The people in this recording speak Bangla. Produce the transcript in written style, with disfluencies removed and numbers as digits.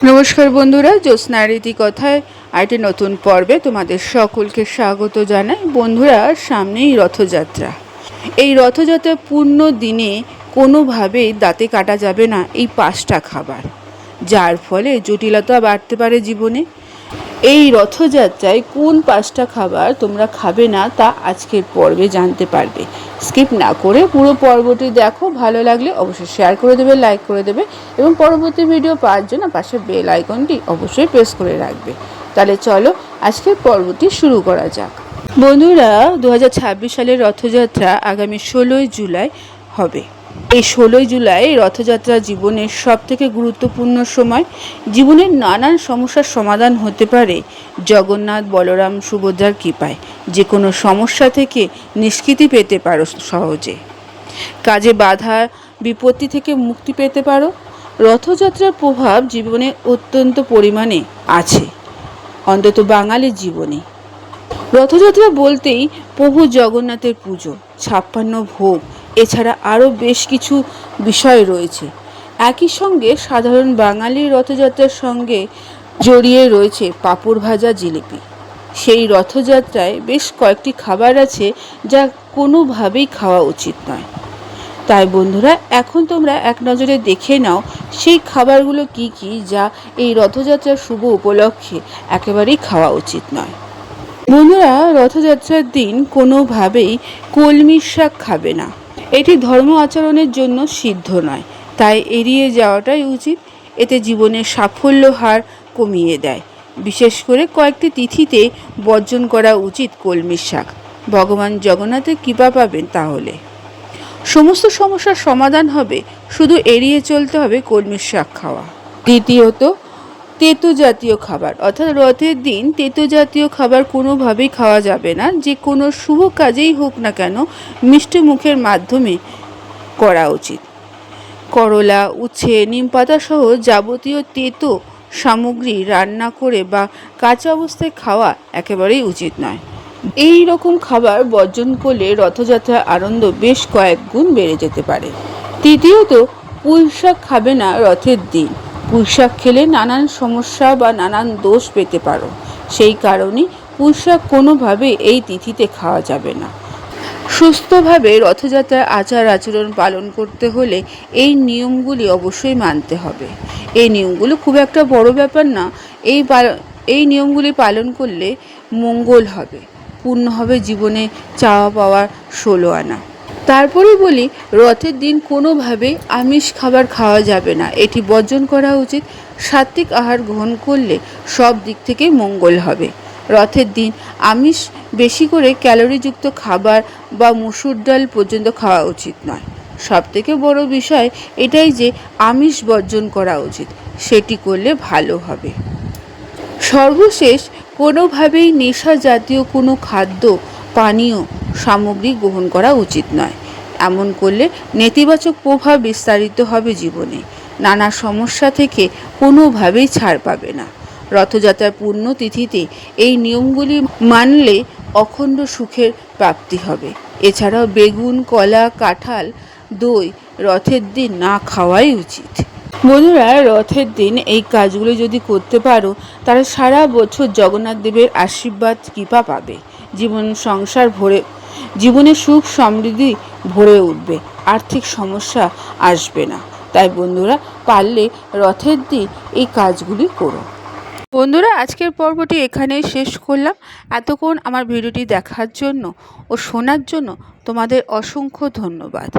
নমস্কার বন্ধুরা, জ্যোৎস্নার রীতি কথায় আরেকটি নতুন পর্বে তোমাদের সকলকে স্বাগত জানাই। বন্ধুরা, সামনেই রথযাত্রা। এই রথযাত্রার পূর্ণ দিনে কোনোভাবেই দাঁতে কাটা যাবে না এই 5টা খাবার, যার ফলে জটিলতা বাড়তে পারে জীবনে। এই রথযাত্রায় কোন 5টা খাবার তোমরা খাবে না তা আজকের পর্বে জানতে পারবে। স্কিপ না করে পুরো পর্বটি দেখো। ভালো লাগলে অবশ্যই শেয়ার করে দেবে, লাইক করে দেবে এবং পরবর্তী ভিডিও পাওয়ার জন্য পাশে বেল আইকনটি অবশ্যই প্রেস করে রাখবে। তাহলে চলো আজকের পর্বটি শুরু করা যাক। বন্ধুরা, 2026 সালের রথযাত্রা আগামী 16ই জুলাই হবে। এই 16ই জুলাই রথযাত্রা জীবনের সবথেকে গুরুত্বপূর্ণ সময়। জীবনের নানান সমস্যার সমাধান হতে পারে জগন্নাথ, বলরাম, সুভদ্রার কৃপায়। যে কোনো সমস্যা থেকে নিষ্কৃতি পেতে পারো সহজে। কাজে বাধা বিপত্তি থেকে মুক্তি পেতে পারো। রথযাত্রার প্রভাব জীবনে অত্যন্ত পরিমাণে আছে, অন্তত বাঙালির জীবনে। রথযাত্রা বলতেই প্রভু জগন্নাথের পুজো, 56 ভোগ, এছাড়া আরও বেশ কিছু বিষয় রয়েছে। একই সঙ্গে সাধারণ বাঙালির রথযাত্রার সঙ্গে জড়িয়ে রয়েছে পাঁপড় ভাজা, জিলিপি। সেই রথযাত্রায় বেশ কয়েকটি খাবার আছে যা কোনোভাবেই খাওয়া উচিত নয়। তাই বন্ধুরা, এখন তোমরা এক নজরে দেখে নাও সেই খাবারগুলো কি কি যা এই রথযাত্রার শুভ উপলক্ষে একেবারেই খাওয়া উচিত নয়। বন্ধুরা, রথযাত্রার দিন কোনোভাবেই কলমির শাক খাবে না। এটি ধর্ম আচরণের জন্য সিদ্ধ নয়, তাই এড়িয়ে যাওয়াটাই উচিত। এতে জীবনের সাফল্য হার কমিয়ে দেয়। বিশেষ করে কয়েকটি তিথিতে বর্জন করা উচিত কলমির শাক। ভগবান জগন্নাথের কৃপা পাবেন তাহলে। সমস্ত সমস্যার সমাধান হবে, শুধু এড়িয়ে চলতে হবে কলমির শাক খাওয়া। দ্বিতীয়ত, তেতো জাতীয় খাবার, অর্থাৎ রথের দিন তেতো জাতীয় খাবার কোনোভাবেই খাওয়া যাবে না। যে কোনো শুভ কাজেই হোক না কেন মিষ্টি মুখের মাধ্যমে করা উচিত। করলা, উচ্ছে, নিম পাতা সহ যাবতীয় তেতো সামগ্রী রান্না করে বা কাঁচা অবস্থায় খাওয়া একেবারেই উচিত নয়। এই রকম খাবার বর্জন করলে রথযাত্রার আনন্দ বেশ কয়েক গুণ বেড়ে যেতে পারে। তৃতীয়ত, পুঁই শাক খাবে না রথের দিন। পুঁই শাক খেলে নানান সমস্যা বা নানান দোষ পেতে পারো। সেই কারণেই পুঁই শাক কোনোভাবেই এই তিথিতে খাওয়া যাবে না। সুস্থভাবে রথযাত্রার আচার আচরণ পালন করতে হলে এই নিয়মগুলি অবশ্যই মানতে হবে। এই নিয়মগুলো খুব একটা বড় ব্যাপার না। এই নিয়মগুলি পালন করলে মঙ্গল হবে, পূর্ণ হবে জীবনে চাওয়া পাওয়ার 16 আনা। তারপরে বলি, রথের দিন কোনোভাবেই আমিষ খাবার খাওয়া যাবে না। এটি বর্জন করা উচিত। সাত্ত্বিক আহার গ্রহণ করলে সব দিক থেকে মঙ্গল হবে। রথের দিন আমিষ, বেশি করে ক্যালোরিযুক্ত খাবার বা মসুর ডাল পর্যন্ত খাওয়া উচিত নয়। সবথেকে বড় বিষয় এটাই যে আমিষ বর্জন করা উচিত। সেটি করলে ভালো হবে। সর্বশেষ, কোনোভাবেই নেশা জাতীয় কোনো খাদ্য, পানীয় সামগ্রী গ্রহণ করা উচিত নয়। এমন করলে নেতিবাচক প্রভাব বিস্তারিত হবে জীবনে। নানা সমস্যা থেকে কোনোভাবেই ছাড় পাবে না। রথযাত্রার পূর্ণ তিথিতে এই নিয়মগুলি মানলে অখণ্ড সুখের প্রাপ্তি হবে। এছাড়াও বেগুন, কলা, কাঁঠাল, দই রথের দিন না খাওয়াই উচিত। বন্ধুরা, রথের দিন এই কাজগুলো যদি করতে পারো তাহলে সারা বছর জগন্নাথ দেবের আশীর্বাদ, কৃপা পাবে। জীবনে সুখ সমৃদ্ধি ভরে উঠবে, আর্থিক সমস্যা আসবে না। তাই বন্ধুরা, পারলে রথের দিন এই কাজগুলি করো। বন্ধুরা, আজকের পর্বটি এখানেই শেষ করলাম। এতক্ষণ আমার ভিডিওটি দেখার জন্য ও শোনার জন্য তোমাদের অসংখ্য ধন্যবাদ।